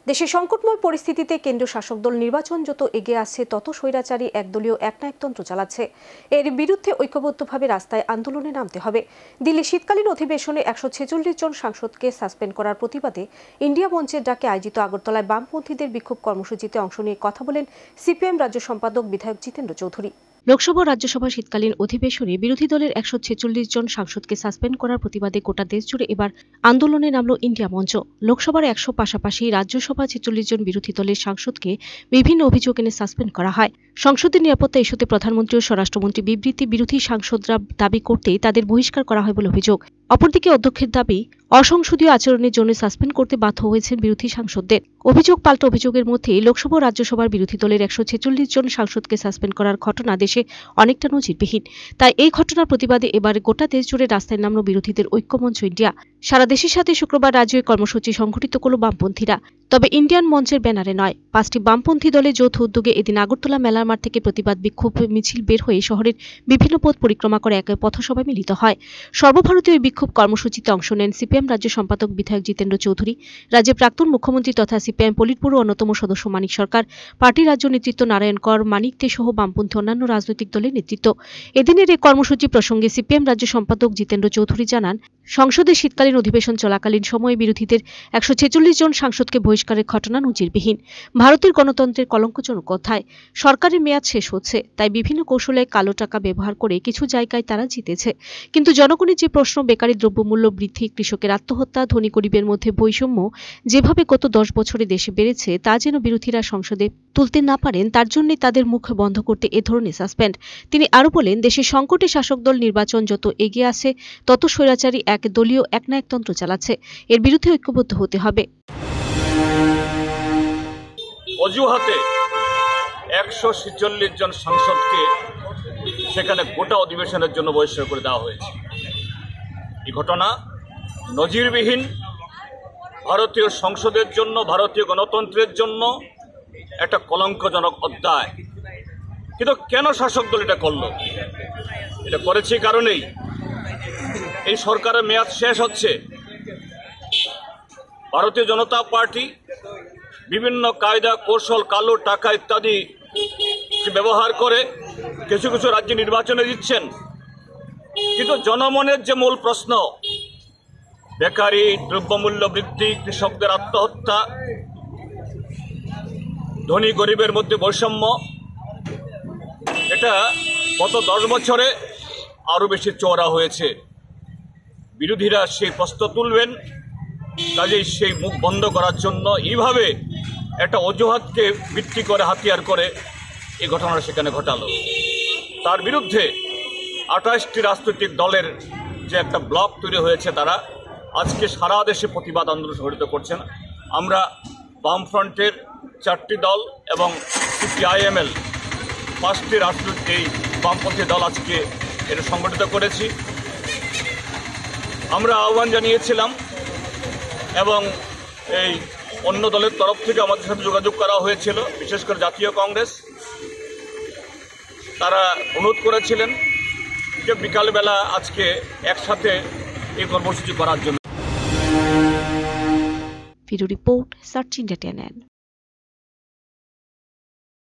দেশে সংকটময় পরিস্থিতিতে কেন্দ্রীয় শাসক দল নির্বাচন যত এগিয়ে আসছে তত স্বৈরাচারী একদলীয় একনায়কতন্ত্র চালাচ্ছে। এর বিরুদ্ধে ঐক্যবদ্ধভাবে রাস্তায় আন্দোলনে নামতে হবে। দিল্লি শীতকালীন অধিবেশনে 146 জন সাংসদকে সাসপেন্ড করার প্রতিবাদে ইন্ডিয়া মঞ্চের ডাকে আয়োজিত আগরতলায় বামপন্থীদের বিক্ষোভ কর্মসূচিতে অংশ নিয়ে কথা বলেন সিপিএম রাজ্য সম্পাদক বিধায়ক জিতেন্দ্র চৌধুরী। লোকসভা ও রাজ্যসভা শীতকালীন অধিবেশনে বিরোধী দলের 146 জন সাংসদকে সাসপেন্ড করার প্রতিবাদে গোটা দেশ জুড়ে এবার আন্দোলনে নামল ইন্ডিয়া মঞ্চ। লোকসভার 100 পাশাপাশি রাজ্যসভা 46 জন বিরোধী দলের সাংসদকে বিভিন্ন অভিযোগ এনে সাসপেন্ড করা হয়। সংসদের নিরাপত্তা ইস্যুতে প্রধানমন্ত্রী ও স্বরাষ্ট্রমন্ত্রী বিবৃতি বিরোধী সাংসদরা দাবি করতেই তাদের বহিষ্কার করা হয় বলে অভিযোগ। অপরদিকে অধ্যক্ষের দাবি অসংসদীয় আচরণের জন্য সাসপেন্ড করতে বাধ্য হয়েছেন বিরোধী সাংসদদের। অভিযোগ পাল্টা অভিযোগের মধ্যে লোকসভা ও রাজ্যসভার বিরোধী দলের 146 জন সাংসদকে সাসপেন্ড করার ঘটনা দেশে অনেকটা নজিরবিহীন। তাই এই ঘটনার প্রতিবাদে এবার গোটা দেশ জুড়ে রাস্তায় নামল বিরোধীদের ঐক্যমঞ্চ ইন্ডিয়া। সারা দেশের সাথে শুক্রবার রাজ্যে কর্মসূচি সংঘটিত করল বামপন্থীরা, তবে ইন্ডিয়ান মঞ্চের ব্যানারে নয়। 5টি বামপন্থী দলের যৌথ উদ্যোগে এদিন আগরতলা মেলার মাঠ থেকে প্রতিবাদ বিক্ষোভ মিছিল বের হয়ে শহরের বিভিন্ন পথ পরিক্রমা করে এক পথসভায় মিলিত হয়। সর্বভারতীয় বিক্ষোভ কর্মসূচিতে অংশ নেন সিপিএম রাজ্য সম্পাদক বিধায়ক জিতেন্দ্র চৌধুরী, রাজ্যের প্রাক্তন মুখ্যমন্ত্রী তথা সিপিএম পলিটব্যুরো অন্যতম সদস্য মানিক সরকার, পার্টির রাজ্য নেতৃত্ব নারায়ণ কর, মানিক দে সহ বামপন্থী অন্যান্য রাজনৈতিক দলের নেতৃত্ব। এদিনের এই কর্মসূচি প্রসঙ্গে সিপিএম রাজ্য সম্পাদক জিতেন্দ্র চৌধুরী জানান, সংসদের শীতকালীন অধিবেশন চলাকালীন সময়ে বিরোধীদের 146 জন সাংসদকে বহিষ্কারের ঘটনা নজিরবিহীন। ভারতের গণতন্ত্রের কলঙ্কজনক অধ্যায়। সরকারের মেয়াদ শেষ হচ্ছে, তাই বিভিন্ন কৌশলে কালো টাকা ব্যবহার করে কিছু জায়গায় তারা জিতেছে। কিন্তু জনগণের যে প্রশ্ন, বেকারি দ্রব্যমূল্য বৃদ্ধি, কৃষকের আত্মহত্যা, ধনী গরিবের মধ্যে বৈষম্য যেভাবে গত 10 বছরে দেশে বেড়েছে, তা যেন বিরোধীরা সংসদে তুলতে না পারেন, তার জন্যই তাদের মুখ বন্ধ করতে এ ধরনের সাসপেন্ড। তিনি আরও বলেন, দেশের সংকটে শাসক দল নির্বাচন যত এগিয়ে আসে তত স্বৈরাচারী এক দলীয় একনায়কতন্ত্র চালাচ্ছে। এর বিরুদ্ধে ঐক্যবদ্ধ হতে হবে। অজুহাতে 146 জন সাংসদকে সেখানে গোটা অধিবেশনের জন্য বহিষ্কার করে দেওয়া হয়েছে। এই ঘটনা নজিরবিহীন, ভারতীয় সংসদের জন্য, ভারতীয় গণতন্ত্রের জন্য একটা কলঙ্কজনক অধ্যায়। কিন্তু কেন শাসক দল এটা করল? এটা করেছে কারণেই এই সরকারের মেয়াদ শেষ হচ্ছে। ভারতীয় জনতা পার্টি বিভিন্ন কায়দা কৌশল, কালো টাকা ইত্যাদি ব্যবহার করে কিছু কিছু রাজ্যে নির্বাচনে দিচ্ছেন। কিন্তু জনমনের যে মূল প্রশ্ন, বেকারি, দ্রব্যমূল্য বৃদ্ধি, কৃষকদের আত্মহত্যা, ধনী গরিবের মধ্যে বৈষম্য, এটা গত 10 বছরে আরও বেশি চওড়া হয়েছে। বিরোধীরা সেই প্রশ্ন তুলবেন, কাজেই সেই মুখ বন্ধ করার জন্য এইভাবে একটা অজুহাতকে ভিত্তি করে, হাতিয়ার করে এই ঘটনা সেখানে ঘটালো। তার বিরুদ্ধে 28টি রাজনৈতিক দলের যে একটা ব্লক তৈরি হয়েছে, তারা আজকে সারা দেশে প্রতিবাদ আন্দোলন সংগঠিত করছেন। আমরা বামফ্রন্টের 4টি দল এবং সিপিআইএমএল 5টি রাজনৈতিক বামপন্থী দল আজকে এটা সংগঠিত করেছি। আমরা আহ্বান জানিয়েছিলাম এবং এই অন্য দলের তরফ থেকে আমাদের সাথে যোগাযোগ করা হয়েছিল, বিশেষ করে জাতীয় কংগ্রেস। তারা অনুরোধ করেছিলেন যে বিকালবেলা আজকে একসাথে এই কর্মসূচি করার জন্য। Video report search India.